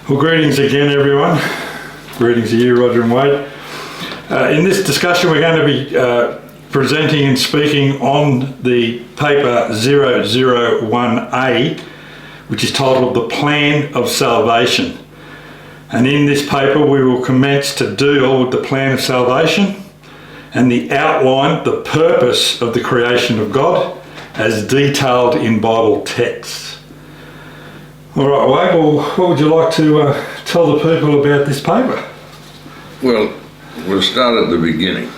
Well, greetings again, everyone. Greetings to you, Roger and Wade. In this discussion, we're going to be presenting and speaking on the paper 001A, which is titled The Plan of Salvation. And in this paper, we will commence to deal with the plan of salvation and the outline, the purpose of the creation of God as detailed in Bible texts. All right, Wade, well, what would you like to tell the people about this paper? Well, we'll start at the beginning.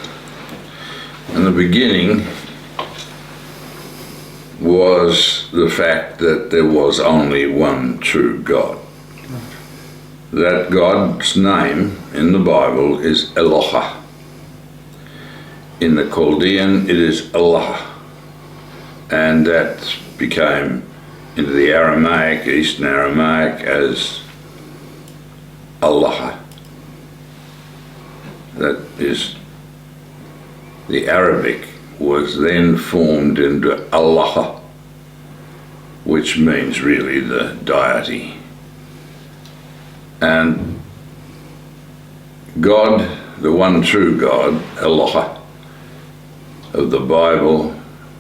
And the beginning was the fact that there was only one true God. That God's name in the Bible is Eloah. In the Chaldean, it is Elahh. And that became into the Aramaic, Eastern Aramaic, as Elahh. That is, the Arabic was then formed into Elahh, which means really the deity. And God, the one true God, Eloah, of the Bible,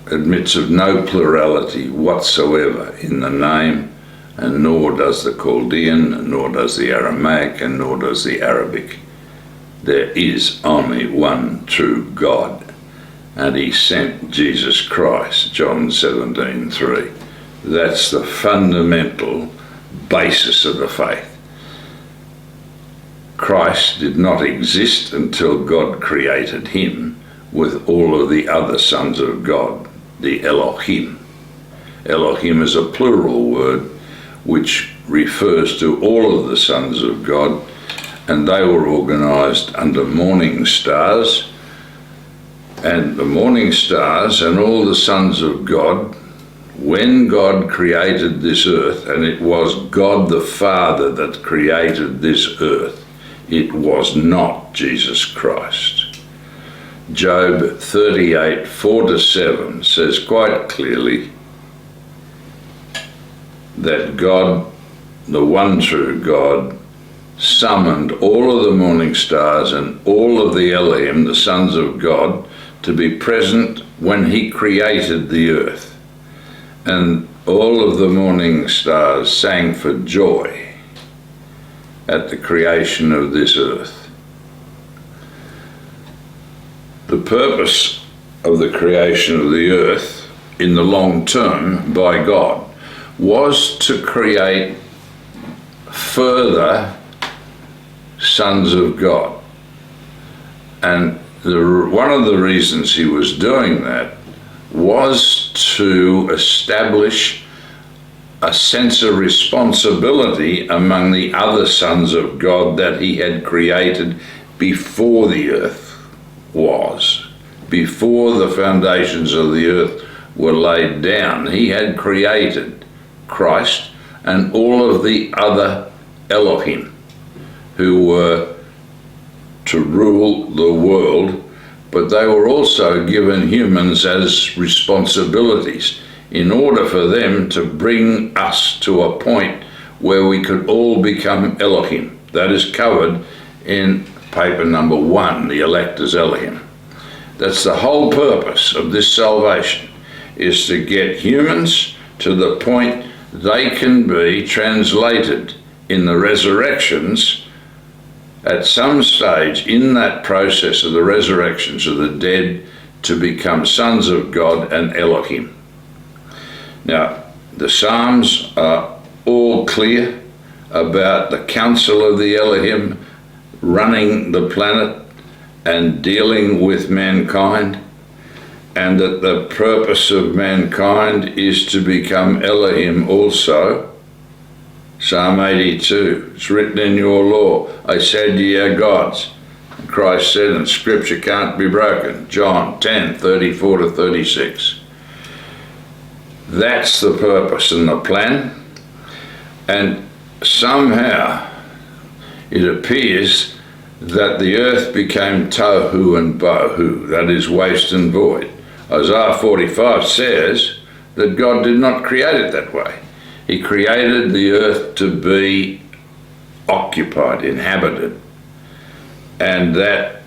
admits of no plurality whatsoever in the name, and nor does the Chaldean, nor does the Aramaic, and nor does the Arabic. There is only one true God, and he sent Jesus Christ, John 17:3. That's the fundamental basis of the faith. Christ did not exist until God created him with all of the other sons of God, the Elohim. Elohim is a plural word which refers to all of the sons of God, and they were organized under morning stars. And the morning stars and all the sons of God, when God created this earth, and it was God the Father that created this earth, it was not Jesus Christ. Job 38:4-7 says quite clearly that God, the one true God, summoned all of the morning stars and all of the Elohim, the sons of God, to be present when he created the earth. And all of the morning stars sang for joy at the creation of this earth. The purpose of the creation of the earth in the long term by God was to create further sons of God. And one of the reasons he was doing that was to establish a sense of responsibility among the other sons of God that he had created before the earth was. Before the foundations of the earth were laid down, he had created Christ and all of the other Elohim who were to rule the world, but they were also given humans as responsibilities in order for them to bring us to a point where we could all become Elohim. That is covered in paper number 1, the elect as Elohim. That's the whole purpose of this salvation, is to get humans to the point they can be translated in the resurrections at some stage in that process of the resurrections of the dead to become sons of God and Elohim. Now, the Psalms are all clear about the council of the Elohim running the planet and dealing with mankind, and that the purpose of mankind is to become Elohim also. Psalm 82, it's written in your law, I said ye are gods. And Christ said, and scripture can't be broken. John 10:34-36. That's the purpose and the plan. And somehow it appears that the earth became tohu and bohu, that is waste and void. Isaiah 45 says that God did not create it that way. He created the earth to be occupied, inhabited. And that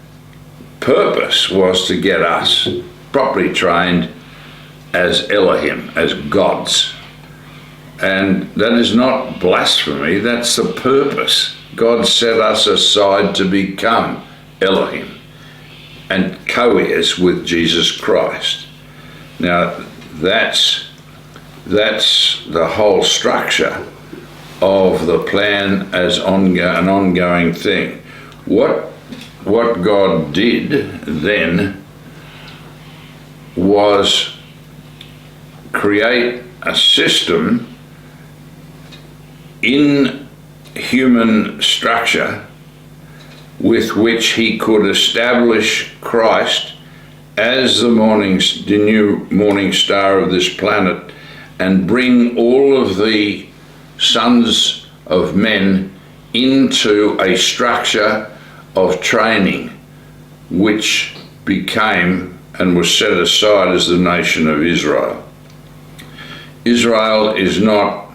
purpose was to get us properly trained as Elohim, as gods. And that is not blasphemy, that's the purpose. God set us aside to become Elohim and co-heirs with Jesus Christ. Now, that's the whole structure of the plan as an ongoing thing. What God did then was create a system in human structure with which he could establish Christ as the new morning star of this planet and bring all of the sons of men into a structure of training which became and was set aside as the nation of Israel. Israel is not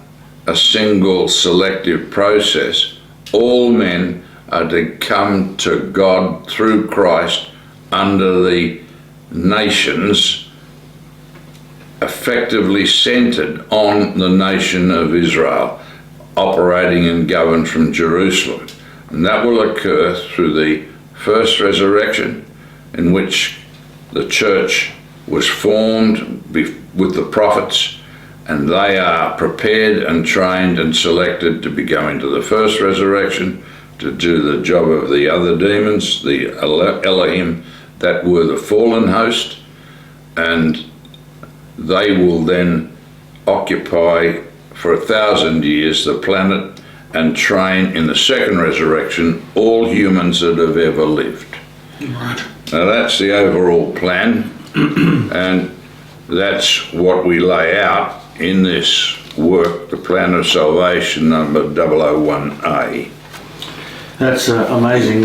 a single selective process. All men are to come to God through Christ under the nations effectively centered on the nation of Israel, operating and governed from Jerusalem. And that will occur through the first resurrection, in which the church was formed with the prophets, and they are prepared and trained and selected to be going to the first resurrection to do the job of the other demons, the Elohim, that were the fallen host, and they will then occupy for 1,000 years the planet and train in the second resurrection all humans that have ever lived. Right. Now that's the overall plan, and that's what we lay out in this work, the Plan of Salvation, number 001A. That's an amazing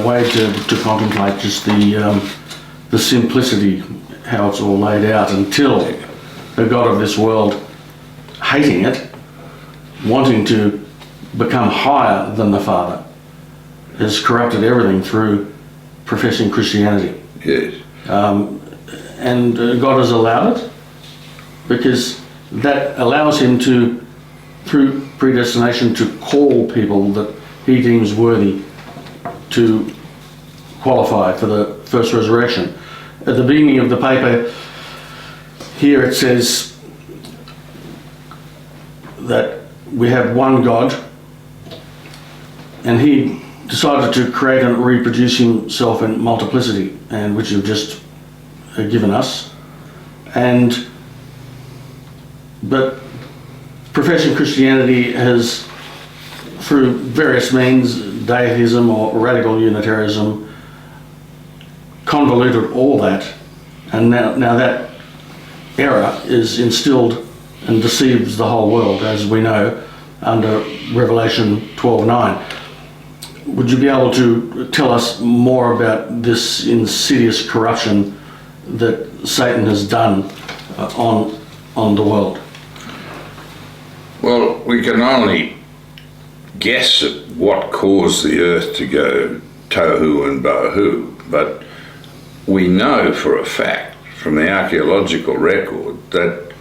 way to contemplate just the simplicity, how it's all laid out, until the God of this world, hating it, wanting to become higher than the Father, has corrupted everything through professing Christianity. Yes. And God has allowed it because that allows him to, through predestination, to call people that he deems worthy to qualify for the first resurrection. At the beginning of the paper here it says that we have one God, and he decided to create and reproduce himself in multiplicity, and which you've just given us. But professing Christianity has, through various means, deitism or radical Unitarianism, convoluted all that, and now that error is instilled and deceives the whole world, as we know, under Revelation 12:9. Would you be able to tell us more about this insidious corruption that Satan has done on the world? Well, we can only guess at what caused the earth to go tohu and bohu, but we know for a fact from the archaeological record that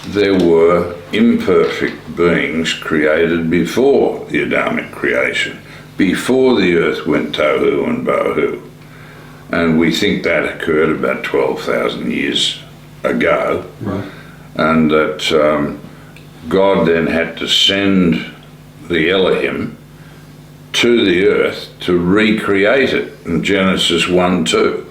there were imperfect beings created before the Adamic creation, before the earth went tohu and bohu. And we think that occurred about 12,000 years ago. Right. And that God then had to send the Elohim to the earth to recreate it in Genesis 1:2.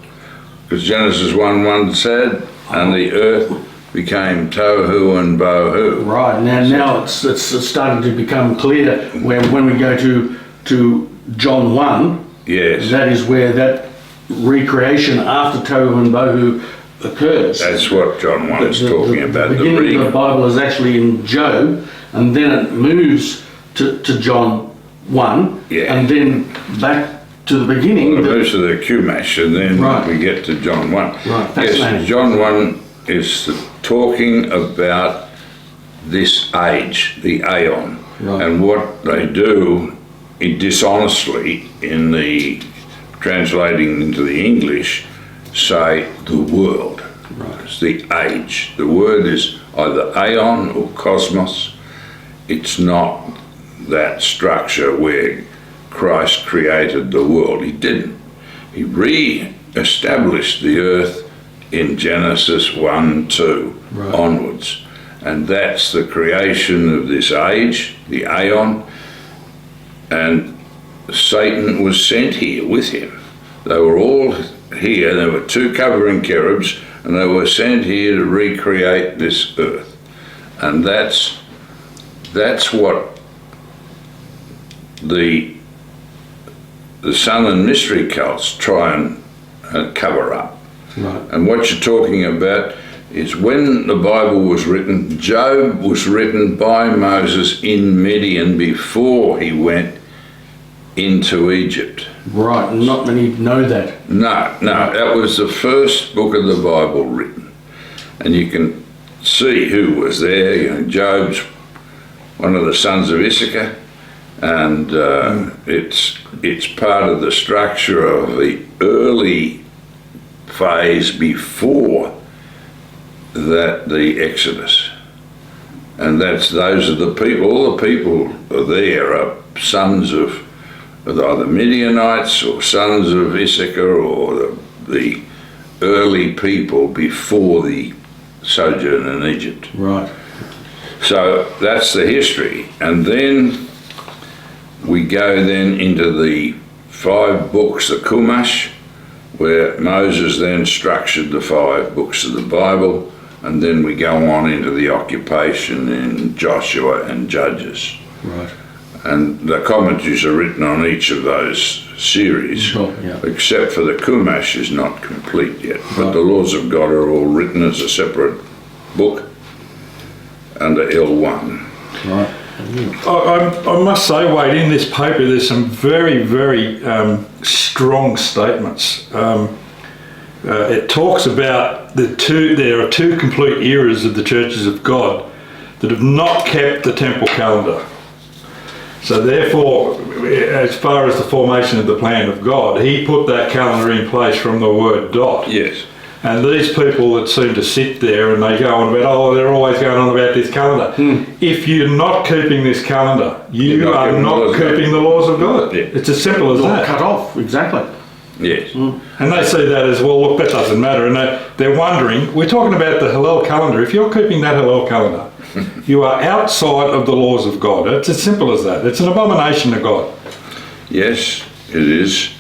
Because Genesis 1:1 said, and the earth became tohu and bohu. Right, now it's starting to become clear when we go to John 1, Yes. that is where that recreation after tohu and bohu occurs. That's what John 1 is talking about. The beginning of the Bible is actually in Job, and then it moves to John 1, Yeah. and then back to the beginning. Well, it moves to the Chumash, and then Right. we get to John 1. Right, Yes, fascinating. John 1 is talking about this age, the Aeon, Right. and what they do dishonestly, in the translating into the English, say the world. Right. It's the age. The word is either aeon or cosmos. It's not that structure where Christ created the world. He didn't. He re-established the earth in Genesis 1-2 Right. onwards. And that's the creation of this age, the aeon. And Satan was sent here with him. They were all here. There were 2 covering cherubs, and they were sent here to recreate this earth. And that's what the Sun and Mystery cults try and cover up. Right. And what you're talking about is when the Bible was written, Job was written by Moses in Midian before he went into Egypt. Right. Not many know that. No, that was the first book of the Bible written. And you can see who was there. You know, Job's one of the sons of Issachar, and it's part of the structure of the early phase before that, the Exodus. And those are the people. All the people there are sons of either Midianites or sons of Issachar, or the early people before the sojourn in Egypt. Right. So that's the history. And then we go then into the 5 books, the Chumash, where Moses then structured the 5 books of the Bible, and then we go on into the occupation in Joshua and Judges. Right. And the commentaries are written on each of those series, Sure, yeah. except for the Chumash is not complete yet. But Right. the laws of God are all written as a separate book under L1. Right. I must say, Wade, in this paper there's some very, very strong statements. It talks about there are 2 complete eras of the churches of God that have not kept the temple calendar. So therefore, as far as the formation of the plan of God, he put that calendar in place from the word dot. Yes. And these people that seem to sit there and they go on about, they're always going on about this calendar. If you're not keeping this calendar, you are not keeping the laws of God. Yeah. It's as simple as that. Cut off, exactly. Yes. And they see that as, well, look, that doesn't matter. And they're wondering, we're talking about the Hillel calendar. If you're keeping that Hillel calendar, you are outside of the laws of God. It's as simple as that. It's an abomination to God. Yes, it is.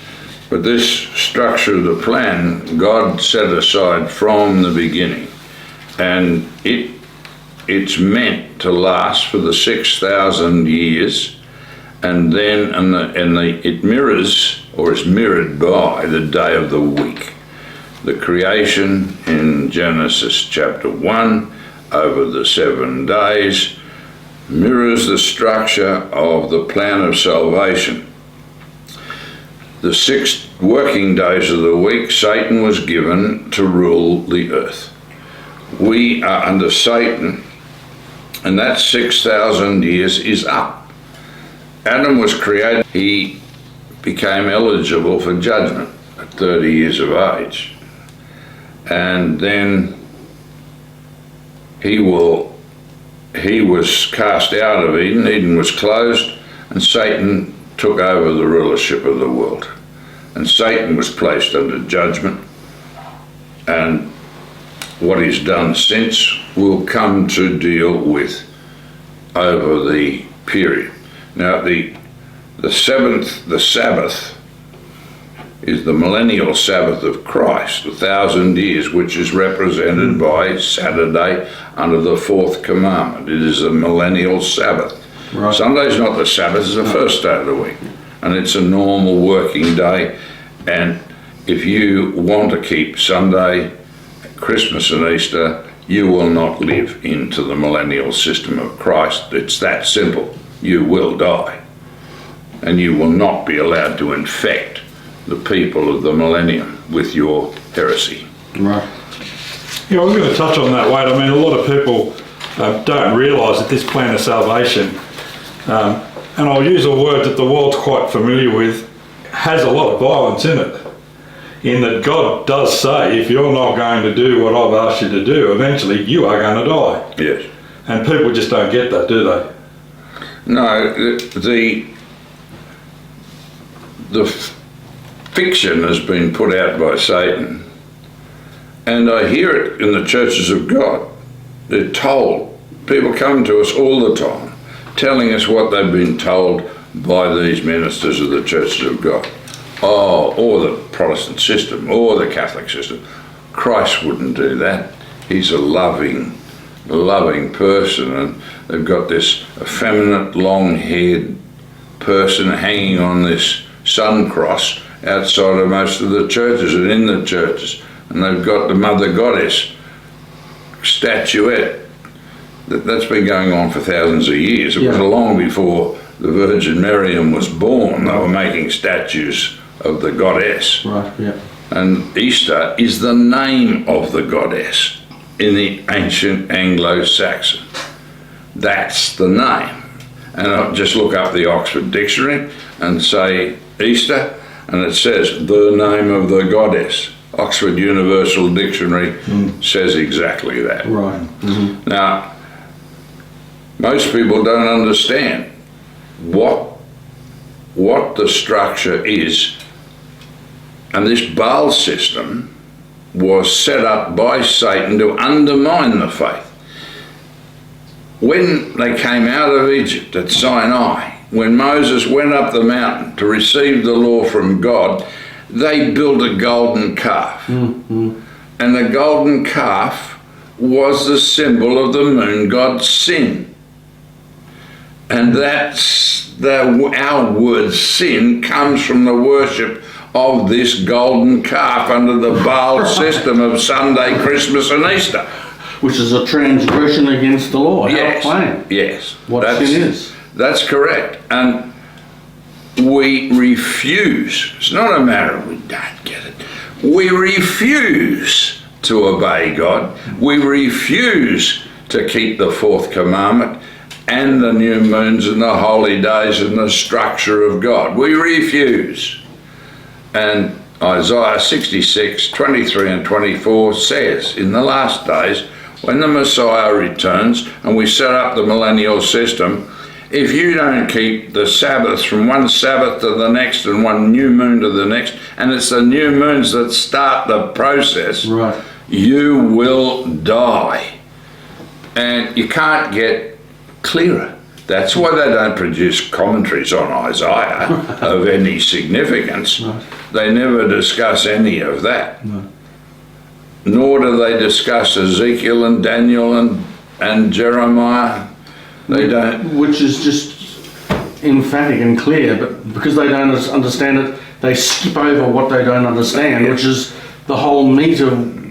But this structure of the plan, God set aside from the beginning. And it's meant to last for the 6,000 years. And then it mirrors, or is mirrored by, the day of the week. The creation in Genesis chapter 1 over the 7 days mirrors the structure of the plan of salvation. The 6 working days of the week, Satan was given to rule the earth. We are under Satan, and that 6,000 years is up. Adam was created, he became eligible for judgment at 30 years of age. And then he was cast out of Eden. Eden was closed, and Satan took over the rulership of the world. And Satan was placed under judgment, and what he's done since will come to deal with over the period. Now the Sabbath is the millennial Sabbath of Christ, 1,000 years, which is represented by Saturday under the 4th commandment. It is a millennial Sabbath. Right. Sunday's not the Sabbath, it's the first day of the week, and it's a normal working day. And if you want to keep Sunday, Christmas and Easter, you will not live into the millennial system of Christ. It's that simple. You will die, and you will not be allowed to infect the people of the millennium with your heresy. Right. Yeah, we're going to touch on that, Wade. A lot of people don't realise that this plan of salvation and I'll use a word that the world's quite familiar with, has a lot of violence in it. In that God does say, if you're not going to do what I've asked you to do, eventually you are going to die. Yes. And people just don't get that, do they? No, the fiction has been put out by Satan, and I hear it in the churches of God. They're told. People come to us all the time, telling us what they've been told by these ministers of the churches of God. Oh, or the Protestant system, or the Catholic system. Christ wouldn't do that. He's a loving person, and they've got this effeminate, long-haired person hanging on this sun cross outside of most of the churches and in the churches, and they've got the Mother Goddess statuette. That's been going on for thousands of years. It was long before the Virgin Miriam was born. They were making statues of the goddess. Right, yeah. And Easter is the name of the goddess in the ancient Anglo-Saxon. That's the name. And I'll just look up the Oxford Dictionary and say Easter, and it says the name of the goddess. Oxford Universal Dictionary says exactly that. Right. Mm-hmm. Now, most people don't understand what the structure is, and this Baal system was set up by Satan to undermine the faith. When they came out of Egypt at Sinai, when Moses went up the mountain to receive the law from God, they built a golden calf. Mm-hmm. And the golden calf was the symbol of the moon god's sin. And our word sin comes from the worship of this golden calf under the Baal system of Sunday, Christmas and Easter. Which is a transgression against the law. Yes, How plain. yes. What sin is. That's correct. And we refuse. It's not a matter of we don't get it. We refuse to obey God. We refuse to keep the fourth commandment and the new moons and the holy days and the structure of God. We refuse. And Isaiah 66, 23 and 24 says, in the last days, when the Messiah returns and we set up the millennial system, if you don't keep the Sabbaths from one Sabbath to the next and one new moon to the next, and it's the new moons that start the process, right, you will die. And you can't get clearer. That's why they don't produce commentaries on Isaiah of any significance. Right. They never discuss any of that. No. Nor do they discuss Ezekiel and Daniel and Jeremiah. They don't. Which is just emphatic and clear, but because they don't understand it, they skip over what they don't understand, which is the whole meat of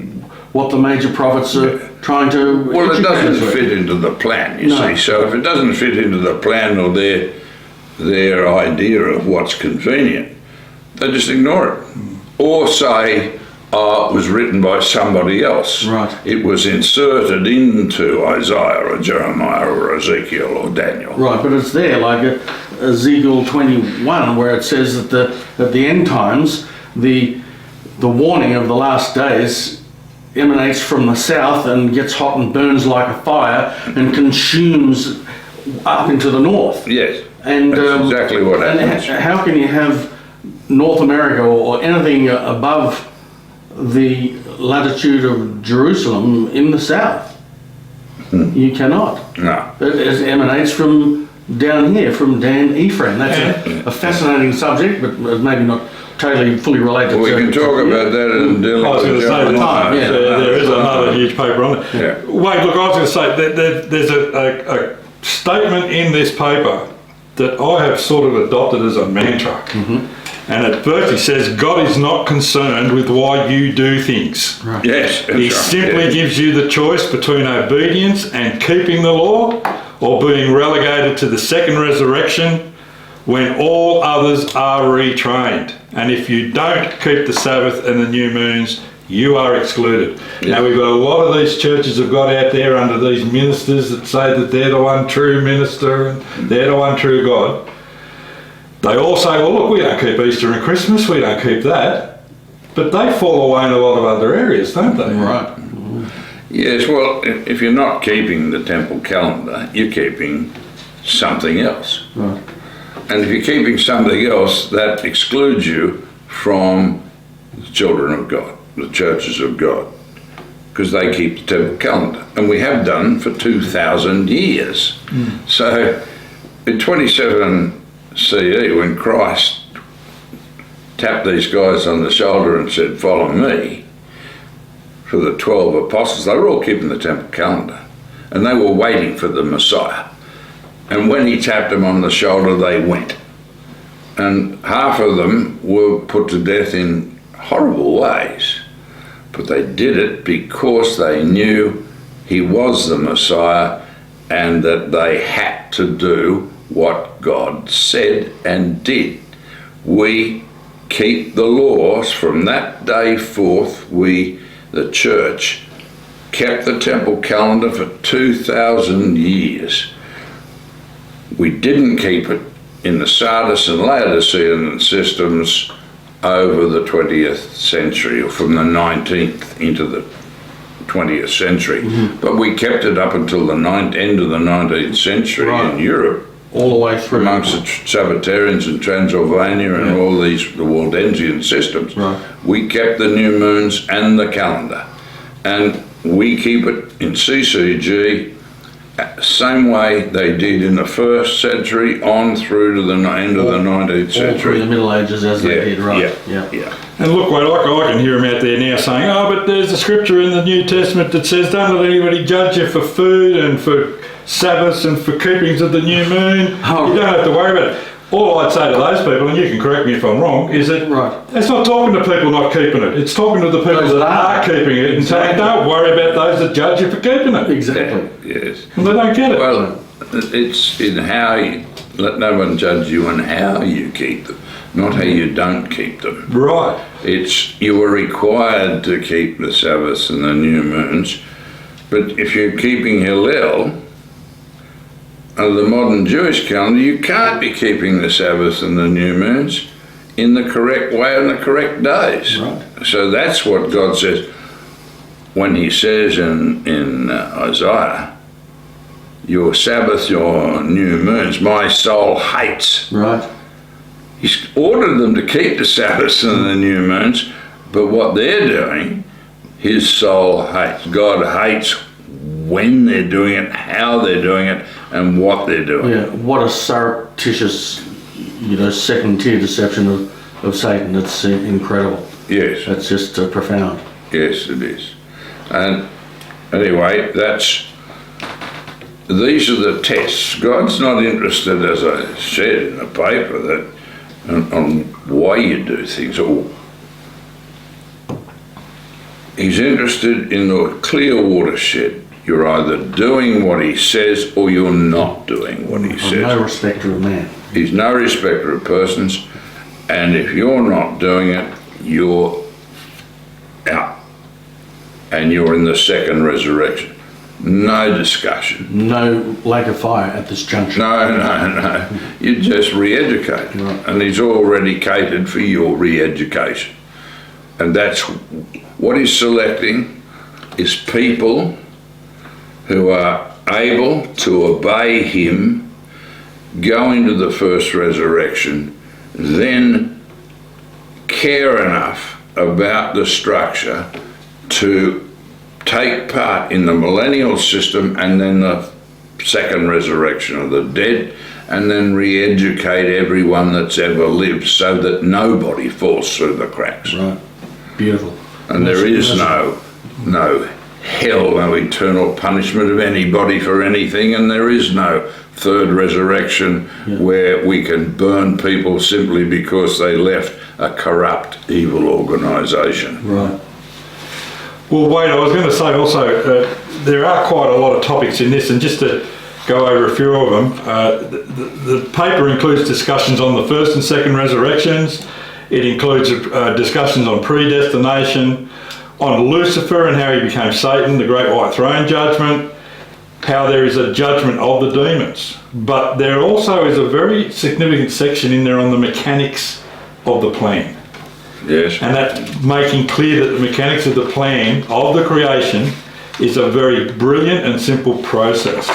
what the major prophets are trying to. Well, it doesn't fit into the plan, you see. So if it doesn't fit into the plan or their idea of what's convenient, they just ignore it. Or say, oh, it was written by somebody else. Right. It was inserted into Isaiah or Jeremiah or Ezekiel or Daniel. Right, but it's there, like Ezekiel 21, where it says that at the end times, the warning of the last days emanates from the south and gets hot and burns like a fire and consumes up into the north. Yes, and that's exactly what happens. And how can you have North America or anything above the latitude of Jerusalem in the south? You cannot. No. It emanates from down here, from Dan Ephraim. That's a fascinating subject, but maybe not totally fully related. We can talk about that in dealing I was going with to say Jeremiah. there is another huge paper on it. Yeah. Wait, look, I was going to say there's a statement in this paper that I have sort of adopted as a mantra. Mm-hmm. And it virtually says, God is not concerned with why you do things. Right. Yes. He simply gives you the choice between obedience and keeping the law, or being relegated to the second resurrection when all others are retrained. And if you don't keep the Sabbath and the new moons, you are excluded. Yeah. Now we've got a lot of these churches have got out there under these ministers that say that they're the one true minister and they're the one true God. They all say, well look, we don't keep Easter and Christmas, we don't keep that. But they fall away in a lot of other areas, don't they? Right. Yes, well, if you're not keeping the temple calendar, you're keeping something else. Right. And if you're keeping something else, that excludes you from the children of God, the churches of God, because they keep the temple calendar. And we have done for 2,000 years. So in 27 CE, when Christ tapped these guys on the shoulder and said, follow me, for the 12 apostles, they were all keeping the temple calendar. And they were waiting for the Messiah. And when he tapped them on the shoulder, they went. And half of them were put to death in horrible ways. But they did it because they knew he was the Messiah and that they had to do what God said and did. We keep the laws from that day forth. We, the church, kept the temple calendar for 2,000 years. We didn't keep it in the Sardis and Laodicean systems over the 20th century, or from the 19th into the 20th century. But we kept it up until the end of the 19th century in Europe. All the way through. Amongst the Sabbatarians in Transylvania and all these, the Waldensian systems. Right. We kept the new moons and the calendar. And we keep it in CCG same way they did in the 1st century on through to the end of the 19th All through century. the Middle Ages as they did, right? Yeah. And look, wait, I can hear them out there now saying, oh, but there's a scripture in the New Testament that says, don't let anybody judge you for food and for Sabbaths and for keepings of the new moon. Oh. You don't have to worry about it. All I'd say to those people, and you can correct me if I'm wrong, is that it's not talking to people not keeping it. It's talking to the people that are keeping it and saying, don't worry about those that judge you for keeping it. Exactly. Yes. And they don't get it. Well, it's in how you, let no one judge you on how you keep them, not how you don't keep them. Right. It's, you are required to keep the Sabbaths and the new moons, but if you're keeping Hillel, under the modern Jewish calendar, you can't be keeping the Sabbath and the new moons in the correct way on the correct days. Right. So that's what God says when he says in Isaiah, your Sabbath, your new moons, my soul hates. Right. He's ordered them to keep the Sabbaths and the new moons, but what they're doing, his soul hates. God hates when they're doing it, how they're doing it, and what they're doing. Yeah, what a surreptitious, second-tier deception of Satan. It's incredible. Yes. That's just profound. Yes, it is. And anyway, these are the tests. God's not interested, as I said in the paper, that on why you do things. He's interested in a clear watershed. You're either doing what he says or you're not doing what he says. No respecter of man. He's no respecter of persons, and if you're not doing it, you're out. And you're in the second resurrection. No discussion. No lake of fire at this juncture. No. You just re-educate. Right. And he's already catered for your re-education. And that's what he's selecting, is people who are able to obey him, go into the first resurrection, then care enough about the structure to take part in the millennial system and then the second resurrection of the dead, and then re-educate everyone that's ever lived so that nobody falls through the cracks. Right. Beautiful. And there is no hell, no eternal punishment of anybody for anything, and there is no third resurrection where we can burn people simply because they left a corrupt, evil organisation. Right. Well, Wade, I was going to say also, there are quite a lot of topics in this, and just to go over a few of them, the paper includes discussions on the first and second resurrections. It includes discussions on predestination, on Lucifer and how he became Satan, the great white throne judgment, how there is a judgment of the demons. But there also is a very significant section in there on the mechanics of the plan. Yes. And that making clear that the mechanics of the plan of the creation is a very brilliant and simple process.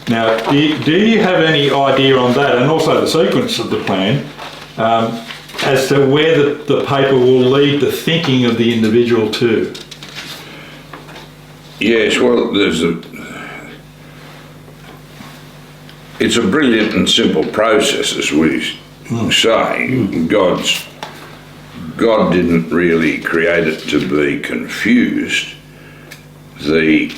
Now, do you have any idea on that, and also the sequence of the plan, as to where the paper will lead the thinking of the individual to? Yes, well, it's a brilliant and simple process, as we say. God didn't really create it to be confused. The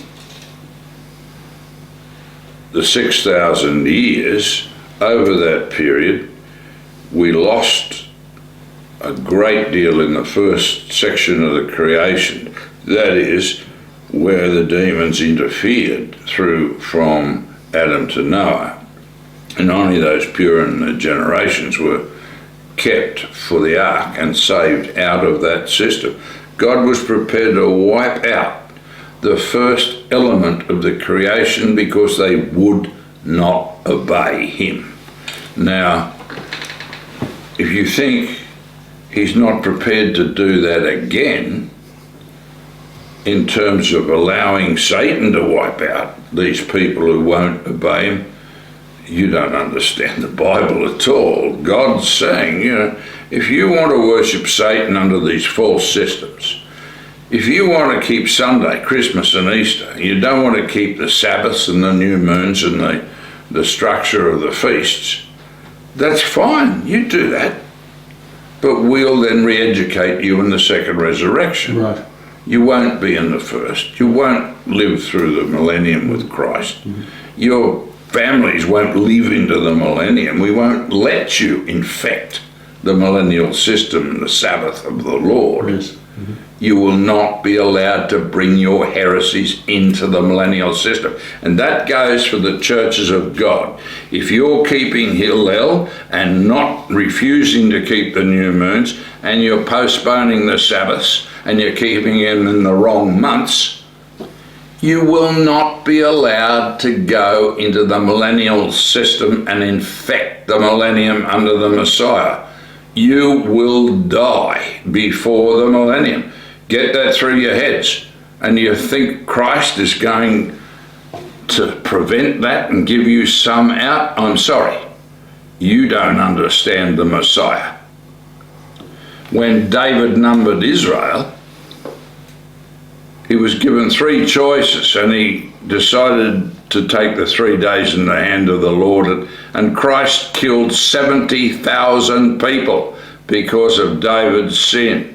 6,000 years, over that period, we lost a great deal in the first section of the creation. That is, where the demons interfered through from Adam to Noah. And only those pure in the generations were kept for the ark and saved out of that system. God was prepared to wipe out the first element of the creation because they would not obey him. Now, if you think he's not prepared to do that again, in terms of allowing Satan to wipe out these people who won't obey him, you don't understand the Bible at all. God's saying, if you want to worship Satan under these false systems, if you want to keep Sunday, Christmas and Easter, you don't want to keep the Sabbaths and the new moons and the structure of the feasts, that's fine, you do that. But we'll then re-educate you in the second resurrection. Right. You won't be in the first. You won't live through the millennium with Christ. Your families won't live into the millennium. We won't let you infect the millennial system, the Sabbath of the Lord. Yes. You will not be allowed to bring your heresies into the millennial system. And that goes for the churches of God. If you're keeping Hillel and not refusing to keep the new moons, and you're postponing the Sabbaths, and you're keeping them in the wrong months, you will not be allowed to go into the millennial system and infect the millennium under the Messiah. You will die before the millennium. Get that through your heads. And you think Christ is going to prevent that and give you some out? I'm sorry. You don't understand the Messiah. When David numbered Israel, he was given 3 choices, and he decided to take the 3 days in the hand of the Lord, and Christ killed 70,000 people because of David's sin.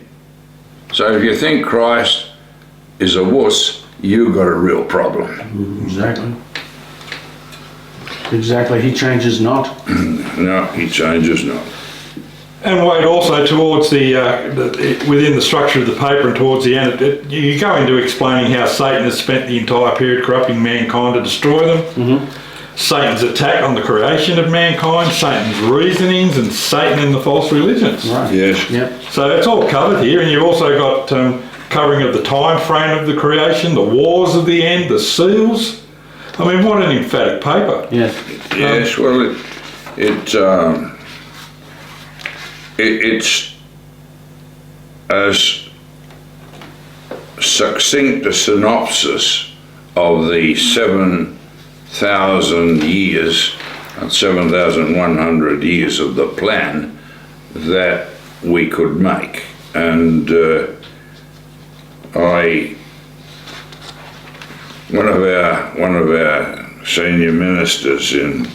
So if you think Christ is a wuss, you've got a real problem. Exactly. Exactly. He changes not. No, he changes not. And Wade, also towards within the structure of the paper and towards the end, you go into explaining how Satan has spent the entire period corrupting mankind to destroy them. Satan's attack on the creation of mankind, Satan's reasonings, and Satan and the false religions. Right. Yes. Yep. So it's all covered here, and you've also got covering of the time frame of the creation, the wars of the end, the seals. I mean, what an emphatic paper. Yes. Yes, well, it's as succinct a synopsis of the 7,000 years and 7,100 years of the plan that we could make. And one of our senior ministers in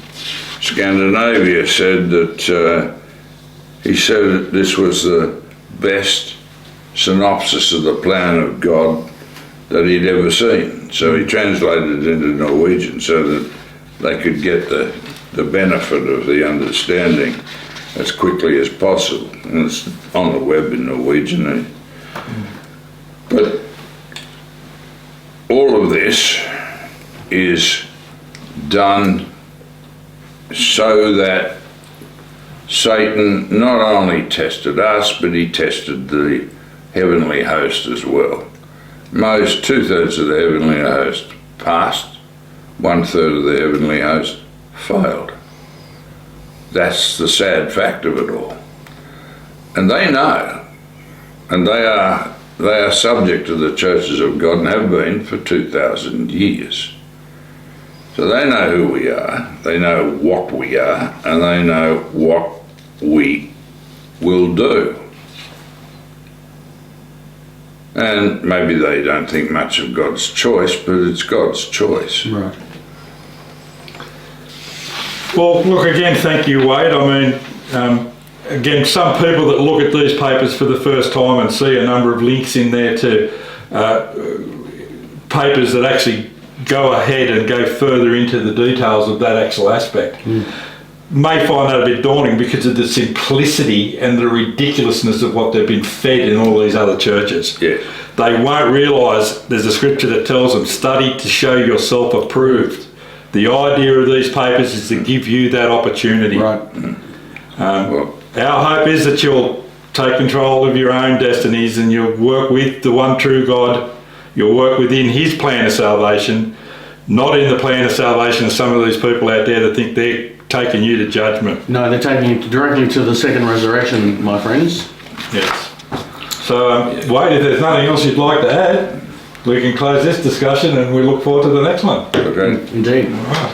Scandinavia said that he said that this was the best synopsis of the plan of God that he'd ever seen. So he translated it into Norwegian so that they could get the benefit of the understanding as quickly as possible. And it's on the web in Norwegian. But all of this is done so that Satan not only tested us, but he tested the heavenly host as well. Most 2/3 of the heavenly host passed, 1/3 of the heavenly host failed. That's the sad fact of it all. And they know, and they are subject to the churches of God and have been for 2,000 years. So they know who we are, they know what we are, and they know what we will do. And maybe they don't think much of God's choice, but it's God's choice. Right. Well, look, again, thank you, Wade. I mean, again, some people that look at these papers for the first time and see a number of links in there to papers that actually go ahead and go further into the details of that actual aspect may find that a bit daunting because of the simplicity and the ridiculousness of what they've been fed in all these other churches. Yeah. They won't realise there's a scripture that tells them, study to show yourself approved. The idea of these papers is to give you that opportunity. Right. Well, Our hope is that you'll take control of your own destinies and you'll work with the one true God. You'll work within his plan of salvation, not in the plan of salvation of some of these people out there that think they're taking you to judgment. No, they're taking it directly to the second resurrection, my friends. Yes. So, Wade, if there's nothing else you'd like to add, we can close this discussion and we look forward to the next one. okay. Indeed. All right.